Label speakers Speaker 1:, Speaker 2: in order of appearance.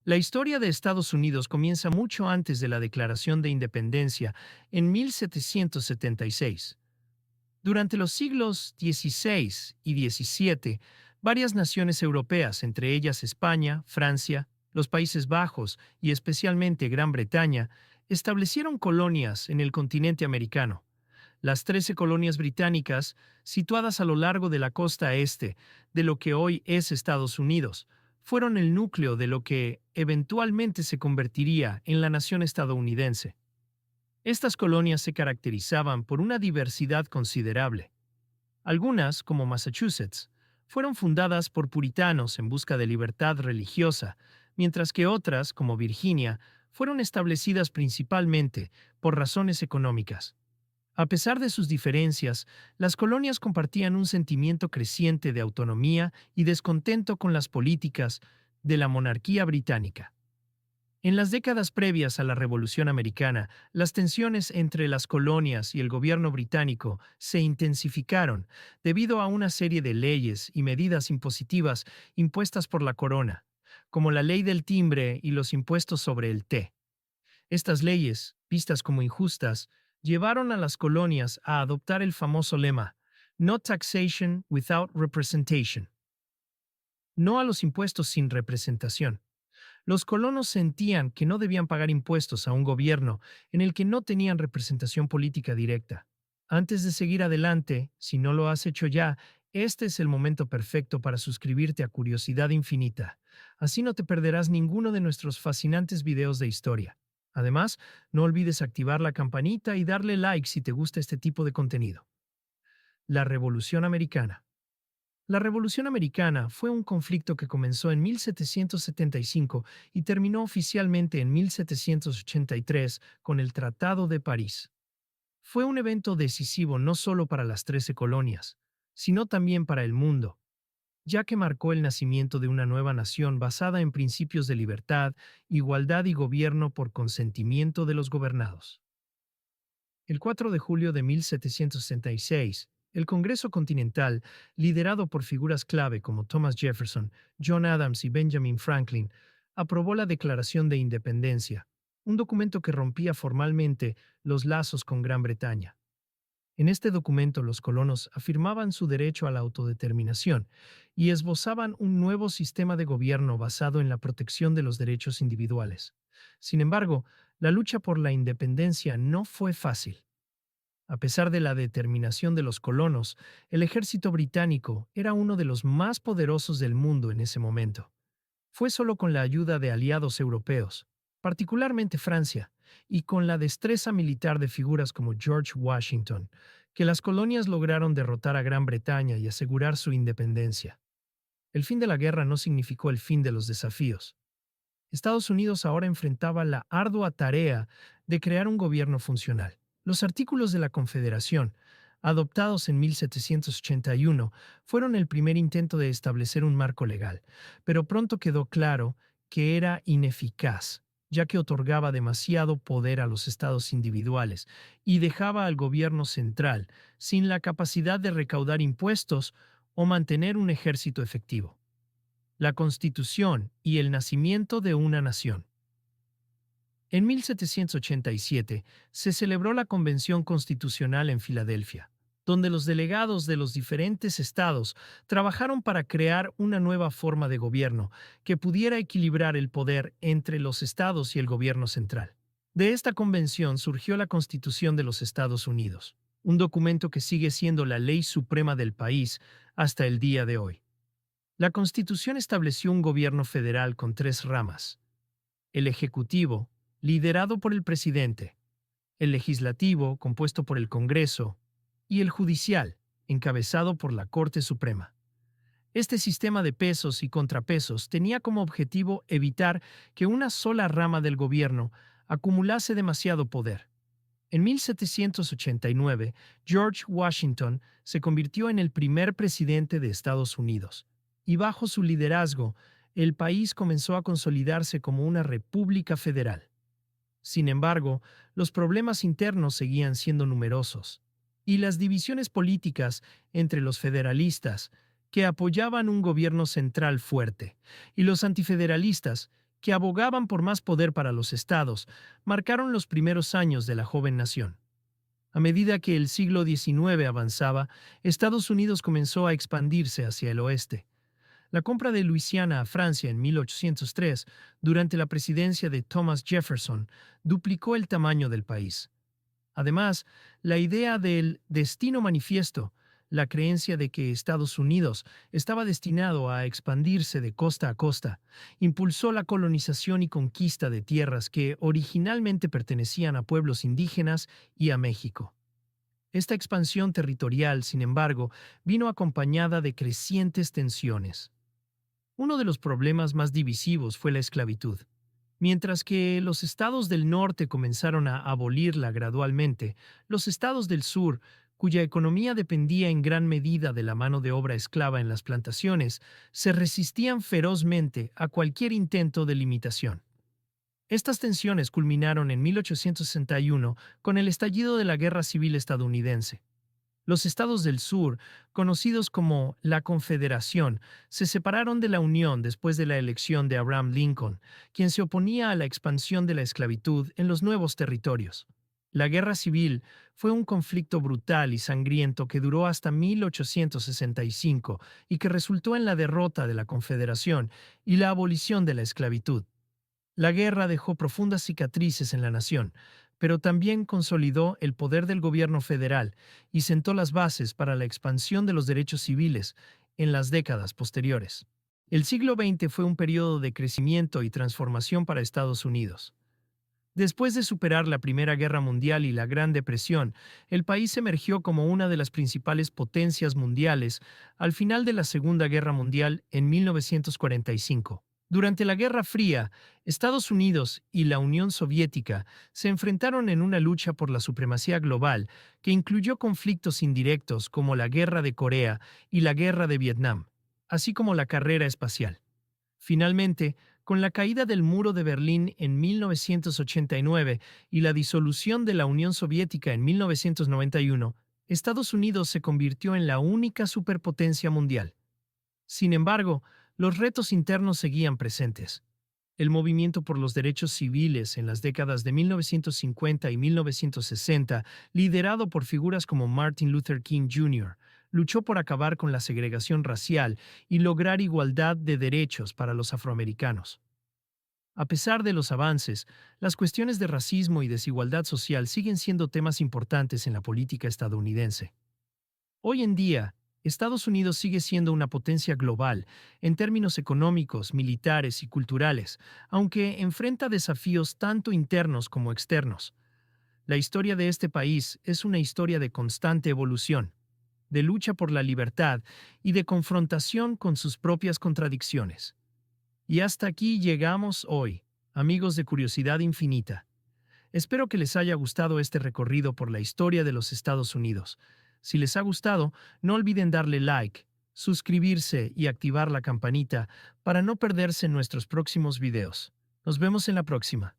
Speaker 1: La historia de Estados Unidos comienza mucho antes de la Declaración de Independencia, en 1776. Durante los siglos XVI y XVII, varias naciones europeas, entre ellas España, Francia, los Países Bajos y especialmente Gran Bretaña, establecieron colonias en el continente americano. Las 13 colonias británicas, situadas a lo largo de la costa este de lo que hoy es Estados Unidos, fueron el núcleo de lo que eventualmente se convertiría en la nación estadounidense. Estas colonias se caracterizaban por una diversidad considerable. Algunas, como Massachusetts, fueron fundadas por puritanos en busca de libertad religiosa, mientras que otras, como Virginia, fueron establecidas principalmente por razones económicas. A pesar de sus diferencias, las colonias compartían un sentimiento creciente de autonomía y descontento con las políticas de la monarquía británica. En las décadas previas a la Revolución Americana, las tensiones entre las colonias y el gobierno británico se intensificaron debido a una serie de leyes y medidas impositivas impuestas por la corona, como la ley del timbre y los impuestos sobre el té. Estas leyes, vistas como injustas, llevaron a las colonias a adoptar el famoso lema "No taxation without representation", no a los impuestos sin representación. Los colonos sentían que no debían pagar impuestos a un gobierno en el que no tenían representación política directa. Antes de seguir adelante, si no lo has hecho ya, este es el momento perfecto para suscribirte a Curiosidad Infinita. Así no te perderás ninguno de nuestros fascinantes videos de historia. Además, no olvides activar la campanita y darle like si te gusta este tipo de contenido. La Revolución Americana. La Revolución Americana fue un conflicto que comenzó en 1775 y terminó oficialmente en 1783 con el Tratado de París. Fue un evento decisivo no solo para las 13 colonias, sino también para el mundo, ya que marcó el nacimiento de una nueva nación basada en principios de libertad, igualdad y gobierno por consentimiento de los gobernados. El 4 de julio de 1766, el Congreso Continental, liderado por figuras clave como Thomas Jefferson, John Adams y Benjamin Franklin, aprobó la Declaración de Independencia, un documento que rompía formalmente los lazos con Gran Bretaña. En este documento los colonos afirmaban su derecho a la autodeterminación y esbozaban un nuevo sistema de gobierno basado en la protección de los derechos individuales. Sin embargo, la lucha por la independencia no fue fácil. A pesar de la determinación de los colonos, el ejército británico era uno de los más poderosos del mundo en ese momento. Fue solo con la ayuda de aliados europeos, particularmente Francia, y con la destreza militar de figuras como George Washington, que las colonias lograron derrotar a Gran Bretaña y asegurar su independencia. El fin de la guerra no significó el fin de los desafíos. Estados Unidos ahora enfrentaba la ardua tarea de crear un gobierno funcional. Los artículos de la Confederación, adoptados en 1781, fueron el primer intento de establecer un marco legal, pero pronto quedó claro que era ineficaz, ya que otorgaba demasiado poder a los estados individuales y dejaba al gobierno central sin la capacidad de recaudar impuestos o mantener un ejército efectivo. La Constitución y el nacimiento de una nación. En 1787 se celebró la Convención Constitucional en Filadelfia, donde los delegados de los diferentes estados trabajaron para crear una nueva forma de gobierno que pudiera equilibrar el poder entre los estados y el gobierno central. De esta convención surgió la Constitución de los Estados Unidos, un documento que sigue siendo la ley suprema del país hasta el día de hoy. La Constitución estableció un gobierno federal con tres ramas: el Ejecutivo, liderado por el presidente; el Legislativo, compuesto por el Congreso; y el Judicial, encabezado por la Corte Suprema. Este sistema de pesos y contrapesos tenía como objetivo evitar que una sola rama del gobierno acumulase demasiado poder. En 1789, George Washington se convirtió en el primer presidente de Estados Unidos, y bajo su liderazgo, el país comenzó a consolidarse como una república federal. Sin embargo, los problemas internos seguían siendo numerosos, y las divisiones políticas entre los federalistas, que apoyaban un gobierno central fuerte, y los antifederalistas, que abogaban por más poder para los estados, marcaron los primeros años de la joven nación. A medida que el siglo XIX avanzaba, Estados Unidos comenzó a expandirse hacia el oeste. La compra de Luisiana a Francia en 1803, durante la presidencia de Thomas Jefferson, duplicó el tamaño del país. Además, la idea del destino manifiesto, la creencia de que Estados Unidos estaba destinado a expandirse de costa a costa, impulsó la colonización y conquista de tierras que originalmente pertenecían a pueblos indígenas y a México. Esta expansión territorial, sin embargo, vino acompañada de crecientes tensiones. Uno de los problemas más divisivos fue la esclavitud. Mientras que los estados del norte comenzaron a abolirla gradualmente, los estados del sur, cuya economía dependía en gran medida de la mano de obra esclava en las plantaciones, se resistían ferozmente a cualquier intento de limitación. Estas tensiones culminaron en 1861 con el estallido de la Guerra Civil estadounidense. Los estados del sur, conocidos como la Confederación, se separaron de la Unión después de la elección de Abraham Lincoln, quien se oponía a la expansión de la esclavitud en los nuevos territorios. La Guerra Civil fue un conflicto brutal y sangriento que duró hasta 1865 y que resultó en la derrota de la Confederación y la abolición de la esclavitud. La guerra dejó profundas cicatrices en la nación, pero también consolidó el poder del gobierno federal y sentó las bases para la expansión de los derechos civiles en las décadas posteriores. El siglo XX fue un periodo de crecimiento y transformación para Estados Unidos. Después de superar la Primera Guerra Mundial y la Gran Depresión, el país emergió como una de las principales potencias mundiales al final de la Segunda Guerra Mundial en 1945. Durante la Guerra Fría, Estados Unidos y la Unión Soviética se enfrentaron en una lucha por la supremacía global que incluyó conflictos indirectos como la Guerra de Corea y la Guerra de Vietnam, así como la carrera espacial. Finalmente, con la caída del muro de Berlín en 1989 y la disolución de la Unión Soviética en 1991, Estados Unidos se convirtió en la única superpotencia mundial. Sin embargo, los retos internos seguían presentes. El movimiento por los derechos civiles en las décadas de 1950 y 1960, liderado por figuras como Martin Luther King Jr., luchó por acabar con la segregación racial y lograr igualdad de derechos para los afroamericanos. A pesar de los avances, las cuestiones de racismo y desigualdad social siguen siendo temas importantes en la política estadounidense. Hoy en día, Estados Unidos sigue siendo una potencia global en términos económicos, militares y culturales, aunque enfrenta desafíos tanto internos como externos. La historia de este país es una historia de constante evolución, de lucha por la libertad y de confrontación con sus propias contradicciones. Y hasta aquí llegamos hoy, amigos de Curiosidad Infinita. Espero que les haya gustado este recorrido por la historia de los Estados Unidos. Si les ha gustado, no olviden darle like, suscribirse y activar la campanita para no perderse nuestros próximos videos. Nos vemos en la próxima.